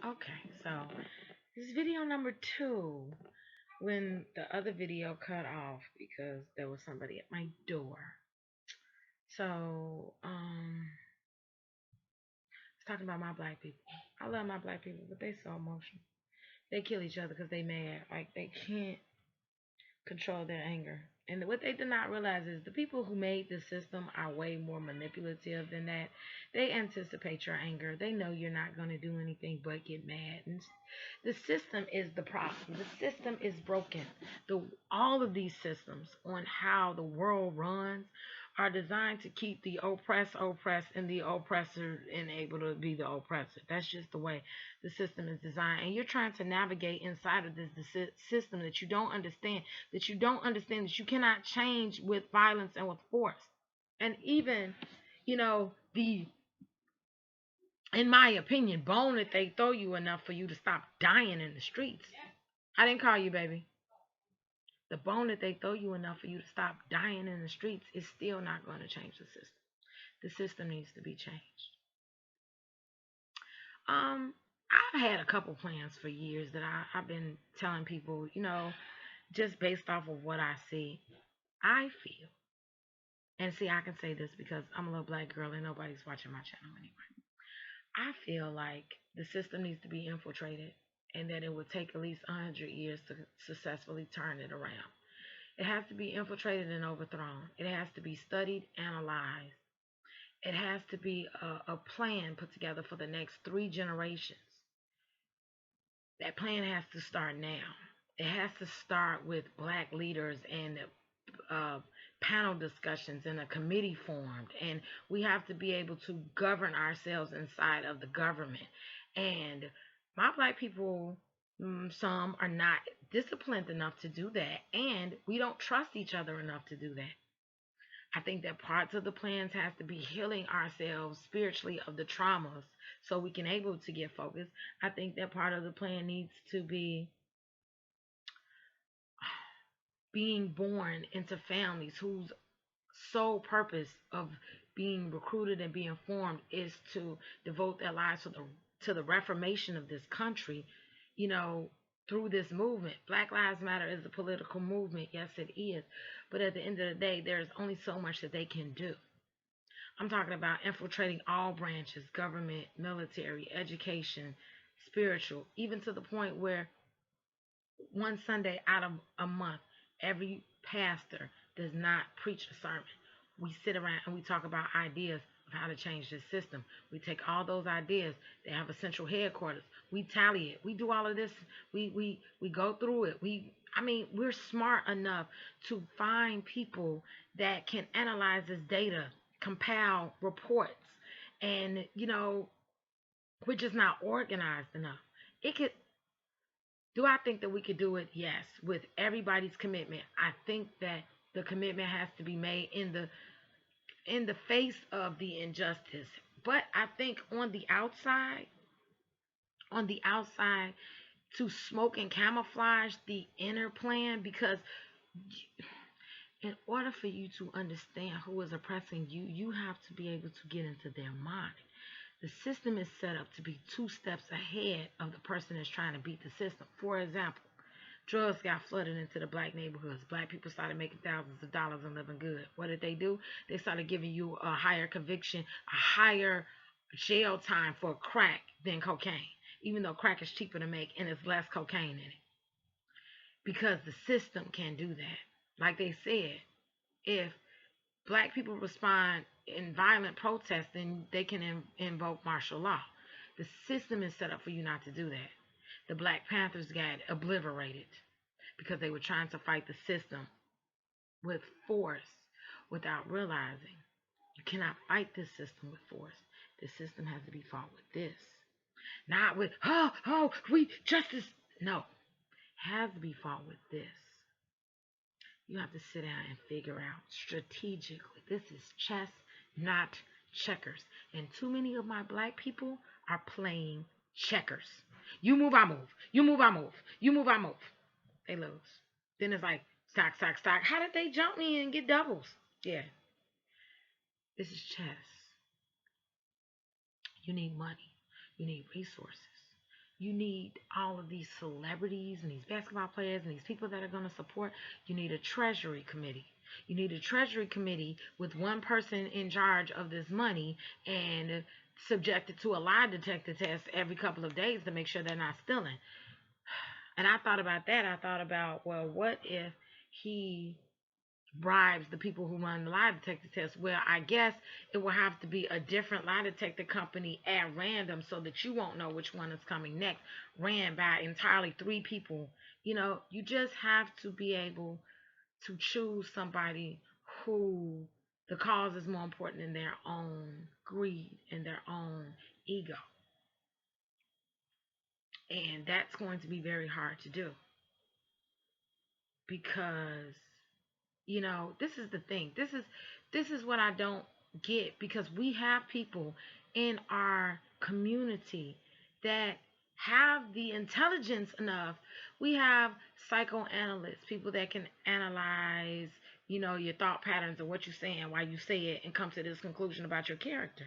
Okay, so this is video number two when the other video cut off because there was somebody at my door. So, it's talking about my black people. I love my black people, but they so emotional. They kill each other because they mad. Like they can't control their anger. And what they did not realize is the people who made the system are way more manipulative than that. They anticipate your anger. They know you're not going to do anything but get mad. And the system is the problem. The system is broken. The all of these systems on how the world runs are designed to keep the oppressed and the oppressor able to be the oppressor. That's just the way the system is designed. And you're trying to navigate inside of this system that you don't understand, that you cannot change with violence and with force. And even, the, in my opinion, bone that they throw you enough for you to stop dying in the streets. I didn't call you, baby. The bone that they throw you enough for you to stop dying in the streets is still not going to change the system. The system needs to be changed. I've had a couple plans for years that I've been telling people, just based off of what I see. I feel, and see, I can say this because I'm a little black girl and nobody's watching my channel anyway. I feel like the system needs to be infiltrated and that it would take at least 100 years to successfully turn it around. It has to be infiltrated and overthrown. It has to be studied, analyzed. It has to be a plan put together for the next 3 generations. That plan has to start now. It has to start with black leaders and uh, panel discussions and a committee formed. And we have to be able to govern ourselves inside of the government. And my black people, some are not disciplined enough to do that. And we don't trust each other enough to do that. I think that parts of the plans has to be healing ourselves spiritually of the traumas so we can able to get focused. I think that part of the plan needs to be being born into families whose sole purpose of being recruited and being formed is to devote their lives to the reformation of this country, you know, through this movement. Black Lives Matter is a political movement, yes it is. But at the end of the day, there's only so much that they can do. I'm talking about infiltrating all branches, government, military, education, spiritual, even to the point where one Sunday out of a month, every pastor does not preach a sermon. We sit around and we talk about ideas of how to change this system. We take all those ideas. They have a central headquarters. We tally it. We do all of this. We go through it. We're smart enough to find people that can analyze this data, compile reports, and we're just not organized enough. It could Do I think that we could do it? Yes, with everybody's commitment. I think that the commitment has to be made in the face of the injustice. But I think on the outside, to smoke and camouflage the inner plan, because in order for you to understand who is oppressing you, you have to be able to get into their mind. The system is set up to be 2 steps ahead of the person that's trying to beat the system. For example, drugs got flooded into the black neighborhoods. Black people started making thousands of dollars and living good. What did they do? They started giving you a higher conviction, a higher jail time for crack than cocaine, even though crack is cheaper to make and there's less cocaine in it. Because the system can do that. Like they said, if black people respond in violent protest, then they can invoke martial law. The system is set up for you not to do that. The Black Panthers got obliterated because they were trying to fight the system with force without realizing you cannot fight this system with force. The system has to be fought with this. Not with, we justice. No, it has to be fought with this. You have to sit down and figure out strategically. This is chess, not checkers. And too many of my black people are playing checkers. You move, I move. You move, I move. You move, I move. They lose. Then it's like, stock, stock, stock. How did they jump me and get doubles? Yeah, this is chess. You need money. You need resources. You need all of these celebrities and these basketball players and these people that are going to support. You need a treasury committee. You need a treasury committee with one person in charge of this money and subjected to a lie detector test every couple of days to make sure they're not stealing. And I thought about that. I thought about, well, what if he bribes the people who run the lie detector test? Well, I guess it will have to be a different lie detector company at random so that you won't know which one is coming next, ran by entirely three people. You just have to be able to choose somebody who the cause is more important than their own greed and their own ego. And that's going to be very hard to do because this is the thing. This is what I don't get, because we have people in our community that have the intelligence enough. We have psychoanalysts, people that can analyze, your thought patterns and what you're saying, why you say it, and come to this conclusion about your character.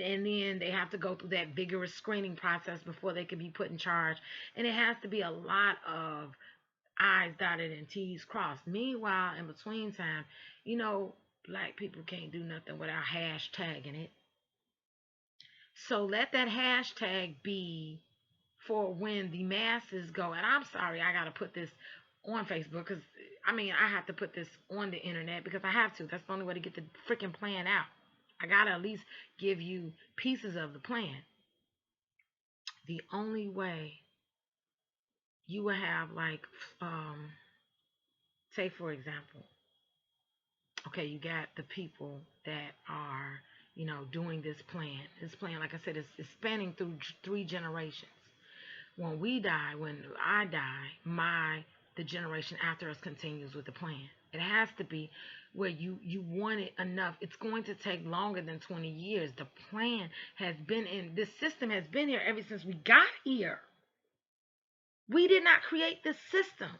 And then they have to go through that vigorous screening process before they can be put in charge. And it has to be a lot of I's dotted and T's crossed. Meanwhile, in between time, black people can't do nothing without hashtagging it. So let that hashtag be for when the masses go. And I'm sorry, I got to put this on Facebook because, I have to put this on the internet because I have to. That's the only way to get the freaking plan out. I got to at least give you pieces of the plan. The only way you will have, like, say, for example, okay, you got the people that are, doing this plan. This plan, like I said, is spanning through three generations. When we die, when I die, the generation after us continues with the plan. It has to be where you want it enough. It's going to take longer than 20 years. The plan has been in this system has been here ever since we got here. We did not create this system.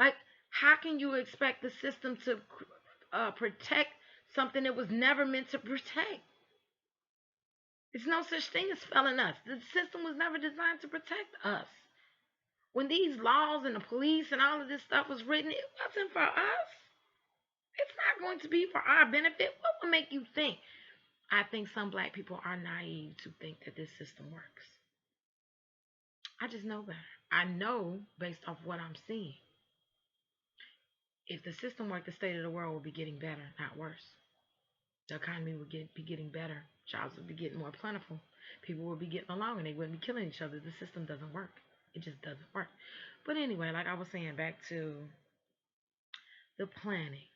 Like, how can you expect the system to protect something it was never meant to protect? There's no such thing as failing us. The system was never designed to protect us. When these laws and the police and all of this stuff was written, it wasn't for us. It's not going to be for our benefit. What would make you think? I think some black people are naive to think that this system works. I just know better. I know based off what I'm seeing. If the system worked, the state of the world would be getting better, not worse. The economy would be getting better. Jobs would be getting more plentiful. People would be getting along and they wouldn't be killing each other. The system doesn't work. It just doesn't work. But anyway, like I was saying, back to the planning.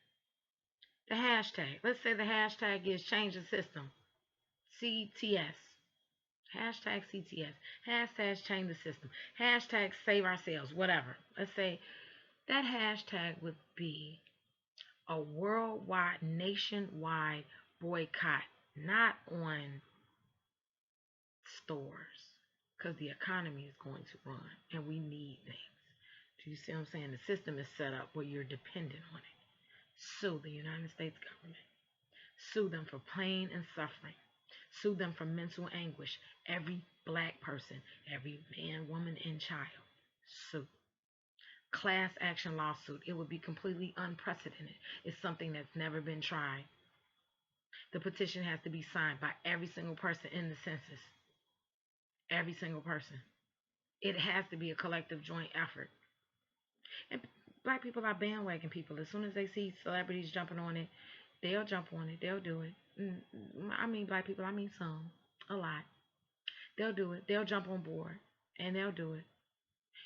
The hashtag. Let's say the hashtag is change the system. CTS. Hashtag CTS. Hashtag change the system. Hashtag save ourselves. Whatever. Let's say that hashtag would be a worldwide, nationwide boycott, not on stores, because the economy is going to run and we need things. Do you see what I'm saying? The system is set up where you're dependent on it. Sue the United States government. Sue them for pain and suffering. Sue them for mental anguish. Every black person, every man, woman, and child. Sue. Class action lawsuit. It would be completely unprecedented. It's something that's never been tried. The petition has to be signed by every single person in the census. Every single person. It has to be a collective joint effort. And black people are bandwagon people. As soon as they see celebrities jumping on it, they'll jump on it. They'll do it. I mean black people. I mean some. A lot. They'll do it. They'll jump on board. And they'll do it.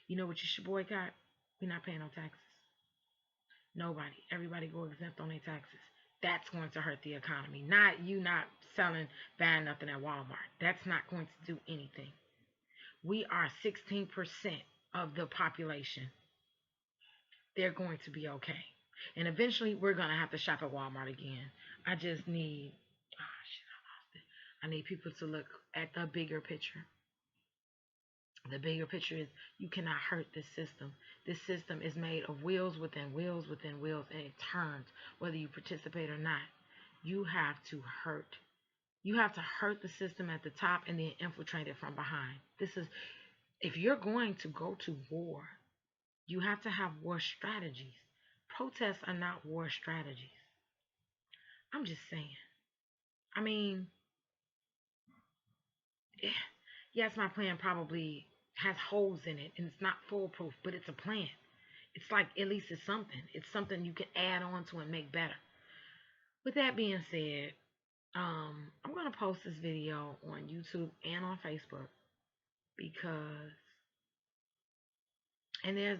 You know what you should boycott? We're not paying no taxes. Nobody. Everybody go exempt on their taxes. That's going to hurt the economy. Not you not selling, buying nothing at Walmart. That's not going to do anything. We are 16% of the population. They're going to be okay. And eventually we're going to have to shop at Walmart again. I just need, shit, I lost it. I need people to look at the bigger picture. The bigger picture is you cannot hurt this system. This system is made of wheels within wheels within wheels, and it turns whether you participate or not. You have to hurt You have to hurt the system at the top and then infiltrate it from behind. This is, if you're going to go to war, you have to have war strategies. Protests are not war strategies. I'm just saying. I mean, yes, my plan probably has holes in it and it's not foolproof, but it's a plan. It's like at least it's something. It's something you can add on to and make better. With that being said, I'm gonna post this video on YouTube and on Facebook because, and there's,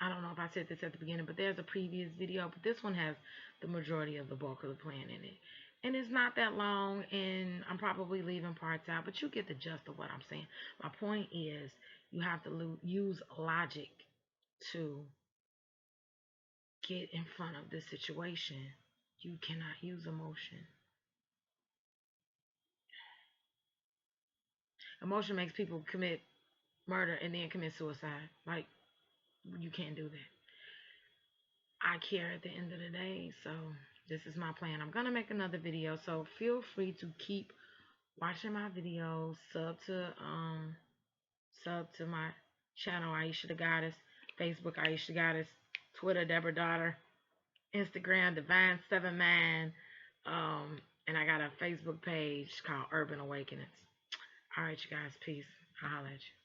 I don't know if I said this at the beginning, but there's a previous video, but this one has the majority of the bulk of the plan in it. And it's not that long, and I'm probably leaving parts out, but you get the gist of what I'm saying. My point is, you have to use logic to get in front of this situation. You cannot use emotion. Emotion makes people commit murder and then commit suicide. Like, you can't do that. I care at the end of the day, so this is my plan. I'm gonna make another video, so feel free to keep watching my videos. Sub to my channel, Aisha the Goddess, Facebook Aisha the Goddess, Twitter Deborah Daughter, Instagram Divine Seven Man, and I got a Facebook page called Urban Awakenings. All right, you guys, peace. I'll holler at you.